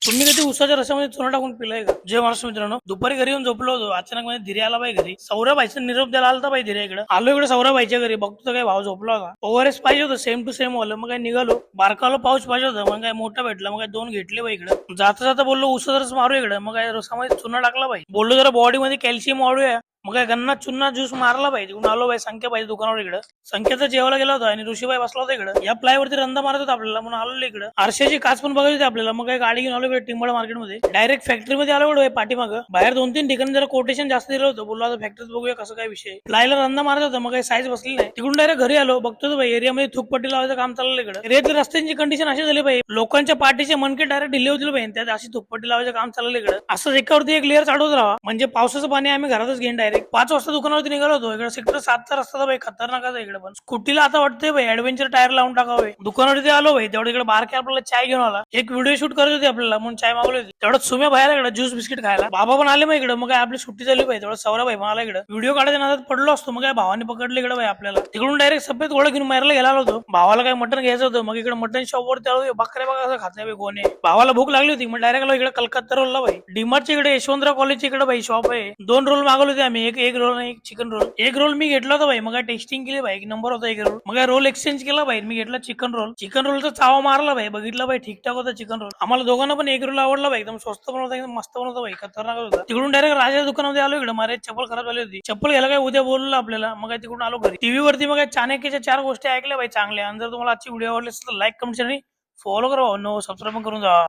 तुम्ही कधी उसाच्या रसामध्ये चुना टाकून पिलाय का? जय महाराष्ट्र मित्रांनो, दुपारी घरी येऊन झोपलो होतो. अचानक मध्ये धीरे आला बाई घरी. सौरभाईचा निरोप द्यायला आलता बाई धीरे इकडे. आलो इकडे सौरभाईच्या घरी, बघतो तर काय भाव झोपला होता. ओव्हरएस पाहिजे होतं, सेम टू सेम वालं. मग काय निघालो, बारकालो पाऊच पाहिजे होतं. मग काय मोठा भेटला, मग काय 2 घेतले बाई इकडे. जाता जाता बोललो उसा रस मारू इकडे. मग काय रसामध्ये चुना टाकला बाई. बोललो जरा बॉडी मध्ये कॅल्शियम वाढूया. मग काय गन्ना चुन्ना ज्यूस मारला पाहिजे. तिकडून आलो बाई संख्या पाहिजे दुकानावर इकडे. संख्याचा जेवायला गेला होता आणि ऋषीबाई बसला होता इकडे. या प्लायवरती रंदा मारत होता आपल्याला, म्हणून आलो इकडे. आरशाची काच पण बघायची होती आपल्याला. मग काय गाडी घेऊन आलो इकडे टिंबळ मार्केटमध्ये. डायरेक्ट फॅक्टरी मध्ये आलो इकडे पाठीमागं. बाहेर 2-3 ठिकाणी जरा कोटेशन जास्त दिलं होतं. बोललो आता फॅक्टरीत बघूया कसं काय विषय. प्लायला रंदा मारत होता, मग काही साईज बसली नाही. तिकडून डायरेक्ट घरी आलो, बघतो तो भाई एरियामध्ये थुकपट्टी लावायचं काम चाललं इकडे. रेत रस्त्यांची कंडिशन अशी झाली पाहिजे, लोकांच्या पाठीचे मनके डायरेक्ट ढिले होतील पाहिजे. त्यात अशी थुकपट्टी लावायचं काम चाललं इकडे. असं एकावरती एक लेअर चढवत राहा, म्हणजे पावसाचं पाणी आम्ही घरातच घेईन. डायरेक्ट 5 वाजता दुकानावरती निघालो होतो. इकडे सेक्टर 7चा रस्ता भाई खतरनाक इकडे. पण स्कूटीला आता वाटतंय भाई ऍडव्हेंचर टायर लावून टाकावे. दुकानावरती आलो भाई, तेवढं इकडे बारके आपल्याला चाय घेऊन आला. एक व्हिडिओ शूट करायची होती आपल्याला, म्हणून चाय मागवली होती. तेवढं सुम्या बाहेर इकडे ज्यूस बिस्किट खायला. बाबा पण आले मग इकडे. मग काय आपली सुट्टी झाली पाहिजे. तेवढं सौरा भाई मला इकडे व्हिडिओ काढायच्या नादात पडलो असतो. मग काय भावाने पकडले इकडे भाई आपल्याला. तिकडून डायरेक्ट सफेद घोडा घेऊन मारायला गेला होतो. भावाला काय मटन घ्यायचं होतं. मग इकडे मटन शॉप वरती आलो. बकऱ्या बघा कसं खात नाही कोणी. भावाला भूक लागली होती, मग डायरेक्ट आलो इकडे कलकत्ता रोलला भाई. डीमार्टच्या इकडे यशवंतराव कॉलेजच्या इकडे भाई शॉप आहे. 2 रोल मागवले होते आम्ही, एक रोल आणि एक चिकन रोल. एक रोल मी घेतला होता भाई. मग काय टेस्टिंग केली भाई, एक नंबर होता एक रोल. मग काय रोल एक्सचेंज केला भाई, मी घेतला चिकन रोल. चिकन रोलचा चावा मारला भाई, बघितला भाई ठीकठाक होता चिकन रोल. आम्हाला दोघांना पण एक रोल आवडला भाई, एकदम स्वस्त पण होता, एकदम मस्त पण होता भाई, खतरनाक होता. तिकडून डायरेक्ट राजा दुकानामध्ये आलो इकडे. मारे चप्पल खराब झाली होती, चप्पल घ्यायला काय उद्या बोललो आपल्याला. मग काय तिकडून आलो घरी. टीव्ही वरती मग काय चाणक्यच्या 4 गोष्टी ऐकल्या भाई चांगल्या. आणि जर तुम्हाला आजची व्हिडिओ आवडली असेल तर लाईक कमेंट आणि फॉलो करा, नो सबस्क्राईब करून जा.